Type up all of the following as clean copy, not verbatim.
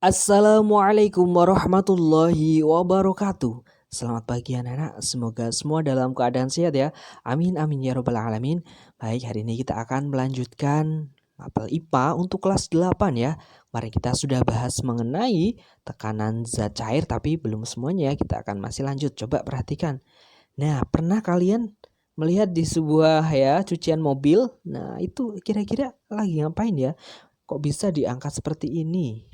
Assalamualaikum warahmatullahi wabarakatuh. Selamat pagi anak-anak, semoga semua dalam keadaan sehat ya. Amin amin ya robbal alamin. Baik, hari ini kita akan melanjutkan mapel IPA untuk kelas 8 ya. Kemarin kita sudah bahas mengenai tekanan zat cair, tapi belum semuanya ya. Kita akan masih lanjut, coba perhatikan. Nah, pernah kalian melihat di sebuah cucian mobil? Nah, itu kira-kira lagi ngapain ya? Kok bisa diangkat seperti ini?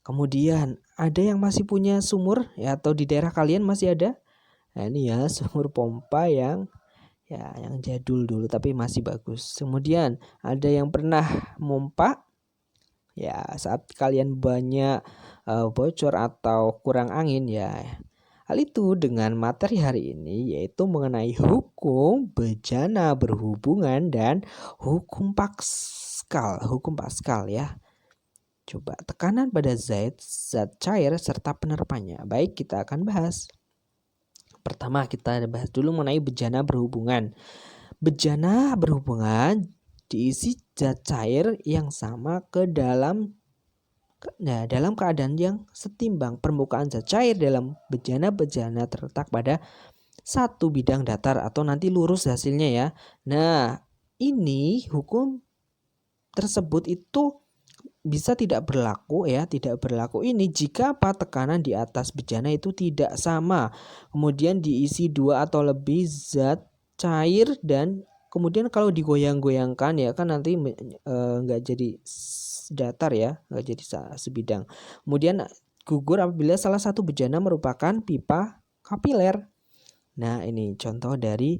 Kemudian ada yang masih punya sumur ya, atau di daerah kalian masih ada? Nah, ini ya sumur pompa yang yang jadul dulu tapi masih bagus. Kemudian ada yang pernah mompa ya saat kalian banyak bocor atau kurang angin ya. Hal itu dengan materi hari ini yaitu mengenai hukum bejana berhubungan dan hukum Pascal ya. Coba tekanan pada zat cair serta penerbannya. Baik, kita akan bahas. Pertama kita bahas dulu mengenai bejana berhubungan. Bejana berhubungan diisi zat cair yang sama dalam keadaan yang setimbang. Permukaan zat cair dalam bejana-bejana terletak pada satu bidang datar atau nanti lurus hasilnya ya. Nah, ini hukum tersebut itu bisa tidak berlaku ini jika tekanan di atas bejana itu tidak sama, kemudian diisi dua atau lebih zat cair, dan kemudian kalau digoyang-goyangkan ya kan nanti nggak jadi datar ya, nggak jadi sebidang. Kemudian gugur apabila salah satu bejana merupakan pipa kapiler. Nah, ini contoh dari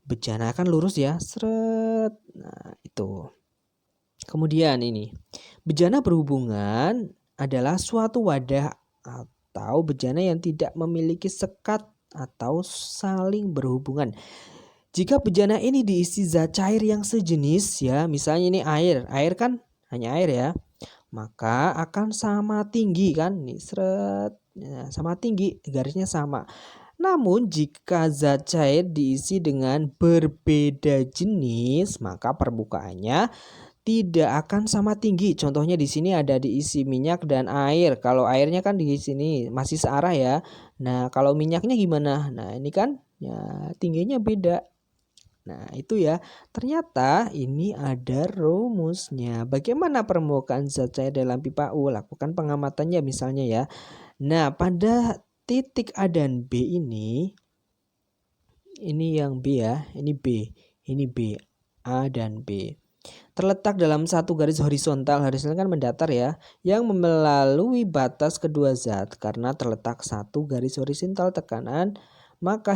bejana kan lurus ya, seret. Nah, itu. Kemudian ini, bejana berhubungan adalah suatu wadah atau bejana yang tidak memiliki sekat atau saling berhubungan. Jika bejana ini diisi zat cair yang sejenis ya, misalnya ini air kan hanya air ya, maka akan sama tinggi kan, nih seret, ya, sama tinggi, garisnya sama. Namun jika zat cair diisi dengan berbeda jenis, maka permukaannya tidak akan sama tinggi. Contohnya di sini ada diisi minyak dan air. Kalau airnya kan di sini masih searah ya. Nah, kalau minyaknya gimana? Nah, ini kan ya tingginya beda. Nah, itu ya. Ternyata ini ada rumusnya. Bagaimana permukaan zat cair dalam pipa U? Lakukan pengamatannya misalnya ya. Nah, pada titik A dan B ini yang B ya, ini B, A dan B. Terletak dalam satu garis horizontal kan mendatar ya, yang melalui batas kedua zat. Karena terletak satu garis horizontal tekanan, maka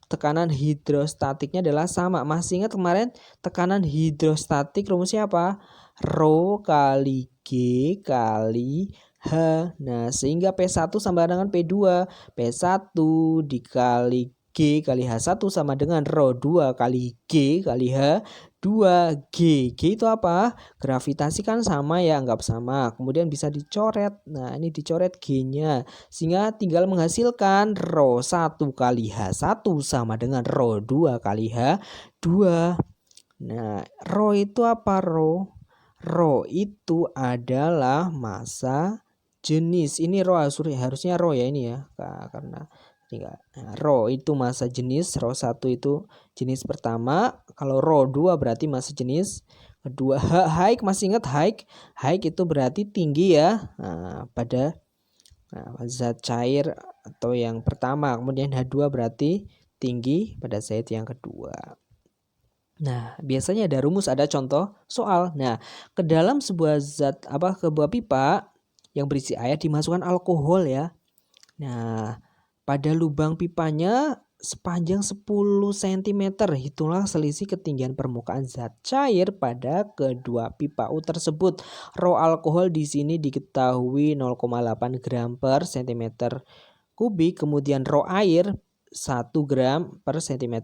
tekanan hidrostatiknya adalah sama. Masih ingat kemarin tekanan hidrostatik rumusnya apa? Rho kali G kali H. Nah, sehingga P1 sama dengan P2. P1 dikali G kali H1 sama dengan Rho 2 kali G kali H 2G. G itu apa? Gravitasi kan sama ya, anggap sama. Kemudian bisa dicoret. Nah, ini dicoret G-nya. Sehingga tinggal menghasilkan Rho 1 kali H1 sama dengan Rho 2 kali H2. Nah, Rho itu apa, Rho? Rho itu adalah massa jenis. Ini Rho harusnya Rho ya ini ya. Karena Rho itu massa jenis, Rho 1 itu jenis pertama, kalau Rho 2 berarti massa jenis kedua. Haik, masih ingat haik? Haik itu berarti tinggi ya, pada zat cair atau yang pertama. Kemudian H2 berarti tinggi pada zat yang kedua. Nah, biasanya ada rumus, ada contoh soal. Nah, ke dalam sebuah sebuah pipa yang berisi air dimasukkan alkohol ya. Nah, pada lubang pipanya sepanjang 10 cm, hitunglah selisih ketinggian permukaan zat cair pada kedua pipa U tersebut. Rho alkohol di sini diketahui 0,8 gram per cm kubik, kemudian rho air 1 gram per cm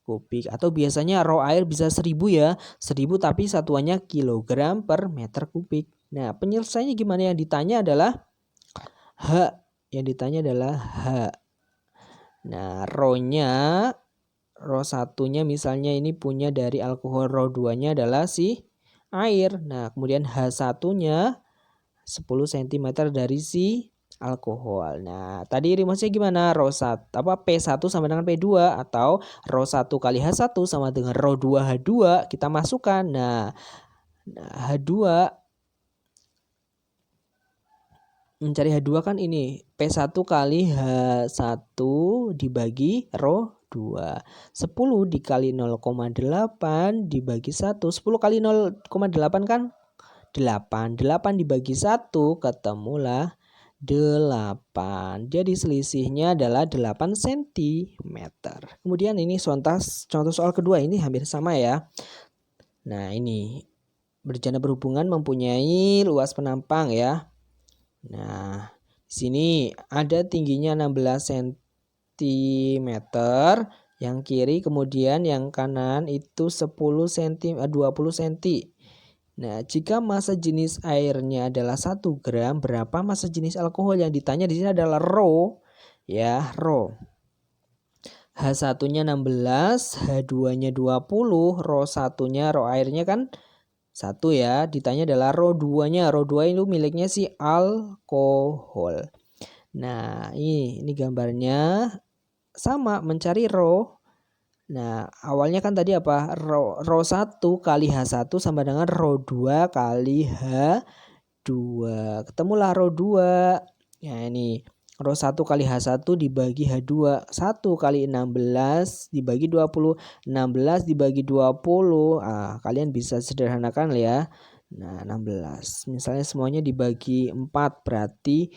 kubik, atau biasanya rho air bisa 1000 ya, 1000 tapi satuannya kilogram per meter kubik. Nah, penyelesaiannya gimana? Yang ditanya adalah H. Nah, Rho satunya misalnya ini punya dari alkohol, Rho 2-nya adalah si air. Nah, kemudian H1-nya 10 cm dari si alkohol. Nah, tadi rumusnya gimana? P1 sama dengan P2 atau ρ1 kali H1 sama dengan ρ2 H2 kita masukkan. Nah, H2 mencari H2 kan ini P1 kali H1 dibagi ρ2. 10 dikali 0,8 dibagi 1. 10 kali 0,8 kan 8. 8 dibagi 1 ketemulah 8. Jadi selisihnya adalah 8 cm. Kemudian ini contoh soal kedua ini hampir sama ya. Nah, ini berjana berhubungan mempunyai luas penampang ya. Nah, di sini ada tingginya 16 cm, yang kiri kemudian yang kanan itu 10 cm 20 cm. Nah, jika massa jenis airnya adalah 1 gram, berapa massa jenis alkohol? Yang ditanya di sini adalah ρ ya, ρ. H1-nya 16, H2-nya 20, ρ1-nya ρ airnya kan 1 ya. Ditanya adalah ρ2-nya. ρ2 itu miliknya si alkohol. Nah, ini gambarnya sama mencari ρ. Nah, awalnya kan tadi apa? ρ1 kali H1 sama dengan ρ2 kali H2. Ketemulah ρ2. Ya, ini ρ1 kali H1 dibagi H2. 1 kali 16 dibagi 20. 16 dibagi 20. Kalian bisa sederhanakan ya. Nah, 16. Misalnya semuanya dibagi 4 berarti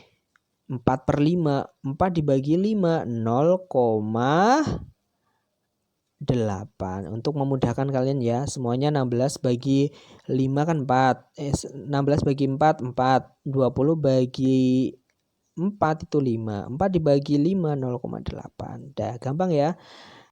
4/5. 4 dibagi 5 0,8. Untuk memudahkan kalian ya, semuanya 16 bagi 5 kan 4. 16 bagi 4 4. 20 bagi 4 itu 5. 4 dibagi 5 0,8. Dah gampang ya.